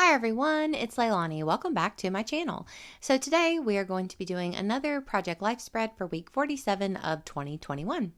Hi everyone, it's Leilani. Welcome back to my channel. So today we are going to be doing another Project Life spread for week 47 of 2021.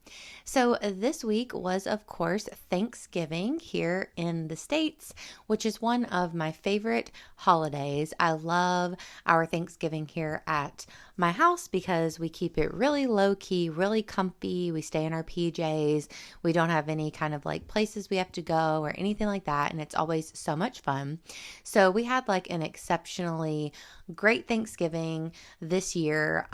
So this week was of course Thanksgiving here in the States, which is one of my favorite holidays. I love our Thanksgiving here at my house because we keep it really low key, really comfy. We stay in our PJs. We don't have any kind of like places we have to go or anything like that, and it's always so much fun. So we had like an exceptionally great Thanksgiving this year.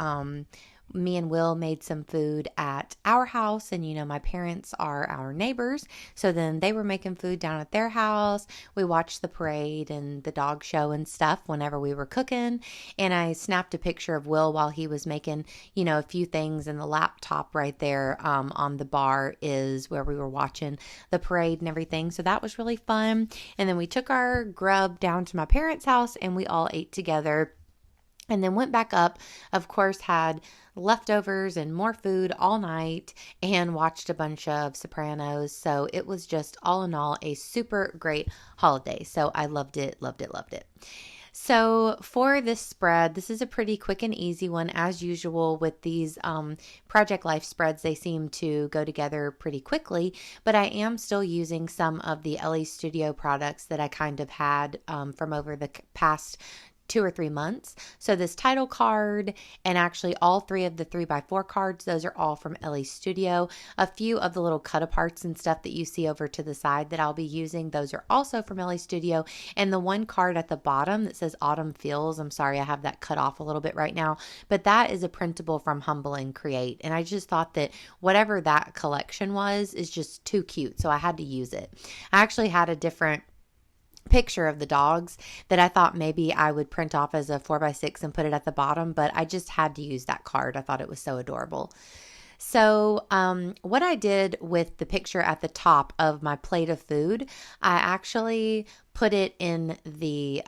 Me and Will made some food at our house, and my parents are our neighbors, so then they were making food down at their house. We watched the parade and the dog show and stuff whenever we were cooking, and I snapped a picture of Will while he was making a few things, and the laptop right there on the bar is where we were watching the parade and everything. So that was really fun. And then we took our grub down to my parents' house and we all ate together, and then went back up, of course, had leftovers and more food all night, and watched a bunch of Sopranos. So it was just all in all a super great holiday. So I loved it, loved it, loved it. So for this spread, this is a pretty quick and easy one. As usual with these Project Life spreads, they seem to go together pretty quickly, but I am still using some of the LE Studio products that I kind of had from over the past 2 or 3 months. So this title card and actually all three of the 3x4 cards, those are all from LE Studio. A few of the little cut aparts and stuff that you see over to the side that I'll be using, those are also from LE Studio. And the one card at the bottom that says Autumn Feels, I'm sorry I have that cut off a little bit right now, but that is a printable from Humble and Create. And I just thought that whatever that collection was is just too cute, so I had to use it. I actually had a different picture of the dogs that I thought maybe I would print off as a 4x6 and put it at the bottom, but I just had to use that card. I thought it was so adorable. So what I did with the picture at the top of my plate of food, I actually put it in the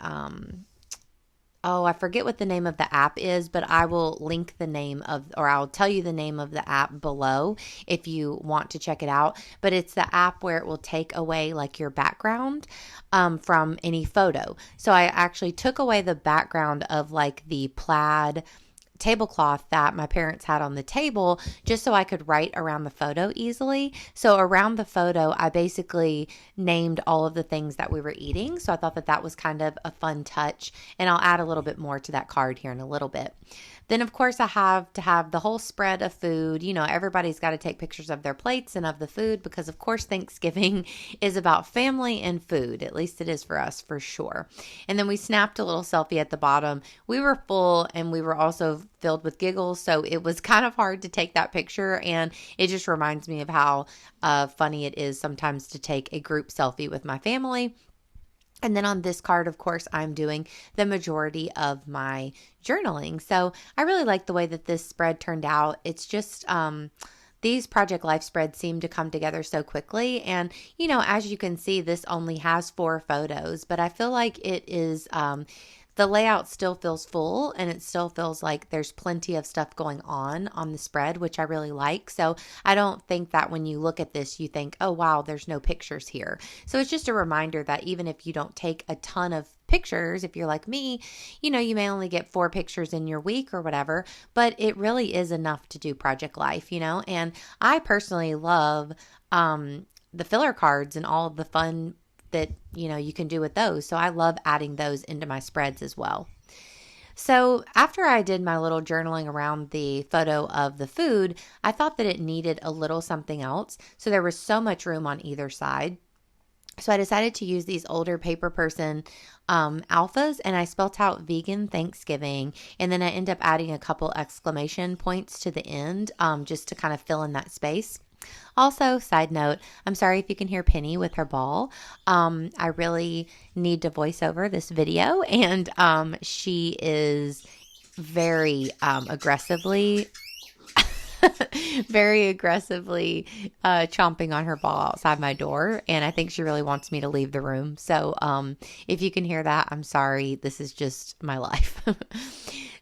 I forget what the name of the app is, but I will link the name of, or I'll tell you the name of the app below if you want to check it out. But it's the app where it will take away like your background from any photo. So I actually took away the background of like the plaid tablecloth that my parents had on the table just so I could write around the photo easily. So around the photo, I basically named all of the things that we were eating. So I thought that that was kind of a fun touch, and I'll add a little bit more to that card here in a little bit. Then, of course, I have to have the whole spread of food. Everybody's got to take pictures of their plates and of the food because, of course, Thanksgiving is about family and food. At least it is for us, for sure. And then we snapped a little selfie at the bottom. We were full and we were also filled with giggles, so it was kind of hard to take that picture, and it just reminds me of how funny it is sometimes to take a group selfie with my family. And then on this card, of course, I'm doing the majority of my journaling. So I really like the way that this spread turned out. It's just these Project Life spreads seem to come together so quickly. And, as you can see, this only has 4 photos, but I feel like it is the layout still feels full, and it still feels like there's plenty of stuff going on the spread, which I really like. So I don't think that when you look at this, you think, oh, wow, there's no pictures here. So it's just a reminder that even if you don't take a ton of pictures, if you're like me, you may only get 4 pictures in your week or whatever, but it really is enough to do Project Life, and I personally love the filler cards and all of the fun that you can do with those. So I love adding those into my spreads as well. So after I did my little journaling around the photo of the food, I thought that it needed a little something else. So there was so much room on either side. So I decided to use these older paper person alphas, and I spelt out vegan Thanksgiving, and then I end up adding a couple exclamation points to the end just to kind of fill in that space. Also, side note, I'm sorry if you can hear Penny with her ball. I really need to voice over this video, and she is very aggressively chomping on her ball outside my door, and I think she really wants me to leave the room. So if you can hear that, I'm sorry. This is just my life.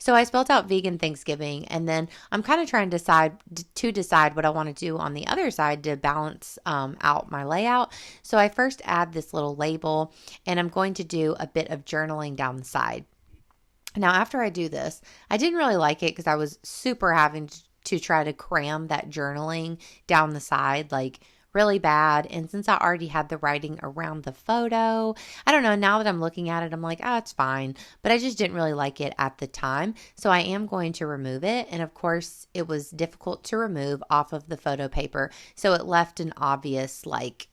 So I spelled out vegan Thanksgiving, and then I'm kind of trying to decide what I want to do on the other side to balance out my layout. So I first add this little label, and I'm going to do a bit of journaling down the side. Now, after I do this, I didn't really like it because I was super having to try to cram that journaling down the side, like really bad. And since I already had the writing around the photo, I don't know, now that I'm looking at it, I'm like, it's fine. But I just didn't really like it at the time. So I am going to remove it. And of course, it was difficult to remove off of the photo paper. So it left an obvious, like,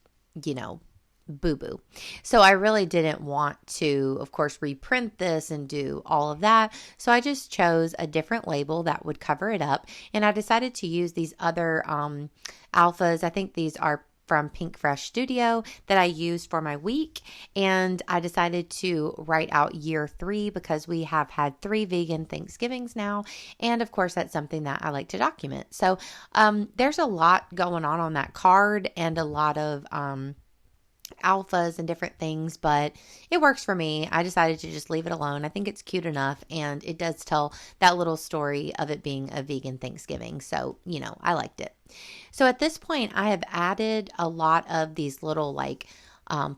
boo-boo. So I really didn't want to, of course, reprint this and do all of that. So I just chose a different label that would cover it up. And I decided to use these other alphas. I think these are from Pink Fresh Studio that I used for my week. And I decided to write out year 3 because we have had 3 vegan Thanksgivings now. And of course, that's something that I like to document. So there's a lot going on that card and a lot of alphas and different things, but it works for me. I decided to just leave it alone. I think it's cute enough, and it does tell that little story of it being a vegan Thanksgiving. So, I liked it. So at this point, I have added a lot of these little like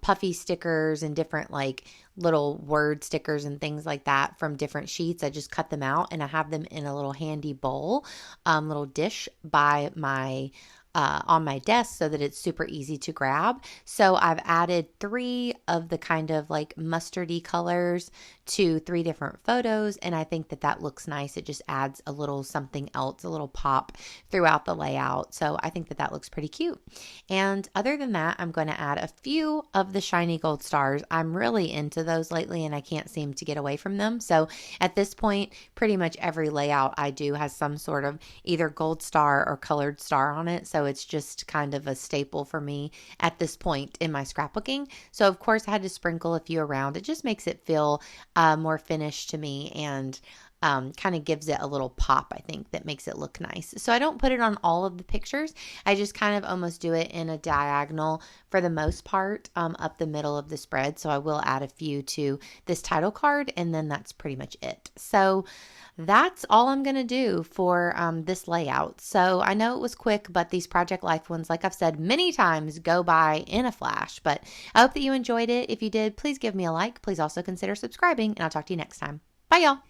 puffy stickers and different like little word stickers and things like that from different sheets. I just cut them out and I have them in a little handy bowl, little dish by my on my desk so that it's super easy to grab. So I've added 3 of the kind of like mustardy colors to 3 different photos, and I think that looks nice. It just adds a little something else, a little pop throughout the layout. So I think that looks pretty cute. And other than that, I'm going to add a few of the shiny gold stars. I'm really into those lately and I can't seem to get away from them. So at this point, pretty much every layout I do has some sort of either gold star or colored star on it. So it's just kind of a staple for me at this point in my scrapbooking. So of course I had to sprinkle a few around. It just makes it feel more finished to me and kind of gives it a little pop, I think, that makes it look nice. So I don't put it on all of the pictures. I just kind of almost do it in a diagonal for the most part up the middle of the spread. So I will add a few to this title card, and then that's pretty much it. So that's all I'm going to do for this layout. So I know it was quick, but these Project Life ones, like I've said many times, go by in a flash. But I hope that you enjoyed it. If you did, please give me a like. Please also consider subscribing, and I'll talk to you next time. Bye, y'all.